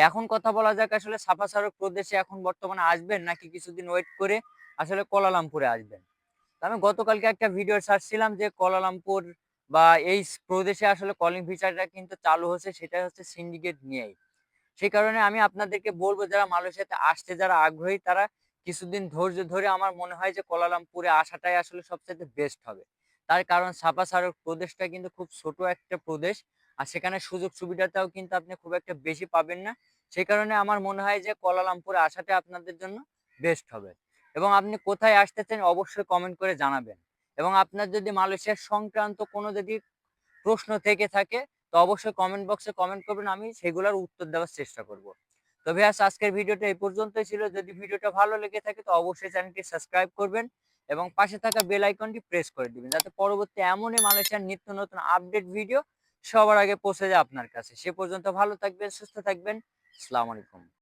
এখন কথা বলা যাক আসলে সাফা প্রদেশে এখন বর্তমানে আসবেন নাকি কিছুদিন ওয়েট করে আসলে কুয়ালালামপুরে আসবেন। তো আমি গতকালকে একটা ভিডিও ছাড়ছিলাম যে কুয়ালালামপুর বা এই প্রদেশে আসলে কলিং ভিসাটা কিন্তু চালু হচ্ছে, সেটা হচ্ছে সিন্ডিকেট নিয়েই। সেই কারণে আমি আপনাদেরকে বলব যারা মালয়েশিয়াতে আসতে যারা আগ্রহী তারা কিছুদিন ধৈর্য ধরে আমার মনে হয় যে কুয়ালালামপুরে আসাটাই আসলে সবচাইতে বেস্ট হবে। তার কারণ সাপা সারক প্রদেশটা কিন্তু খুব ছোট একটা প্রদেশ। আর সেখানে সুযোগ সুবিধাটাও কিন্তু আপনি খুব একটা বেশি পাবেন না। সে কারণে আমার মনে হয় যে কুয়ালালামপুরে আসাটাই আপনাদের জন্য বেস্ট হবে। এবং আপনি কোথায় আসতে চান অবশ্যই কমেন্ট করে জানাবেন। এবং আপনার যদি মালয়েশিয়া সংক্রান্ত কোনো যদি প্রশ্ন থেকে থাকে তো অবশ্যই কমেন্ট বক্সে কমেন্ট করবেন। আমি সেগুলোর উত্তর দেওয়ার চেষ্টা করব। তো ভিউয়ার্স আজকের ভিডিওটা এই পর্যন্তই ছিল। যদি ভিডিওটা ভালো লেগে থাকে তো অবশ্যই চ্যানেলটি সাবস্ক্রাইব করবেন এবং পাশে থাকা বেল আইকনটি প্রেস করে দিবেন। যাতে পরবর্তী এমনই মালয়েশিয়ার নিত্য নতুন আপডেট ভিডিও সবার আগে পৌঁছে যায় আপনার কাছে। সে পর্যন্ত ভালো থাকবেন, সুস্থ থাকবেন। আসসালামু আলাইকুম।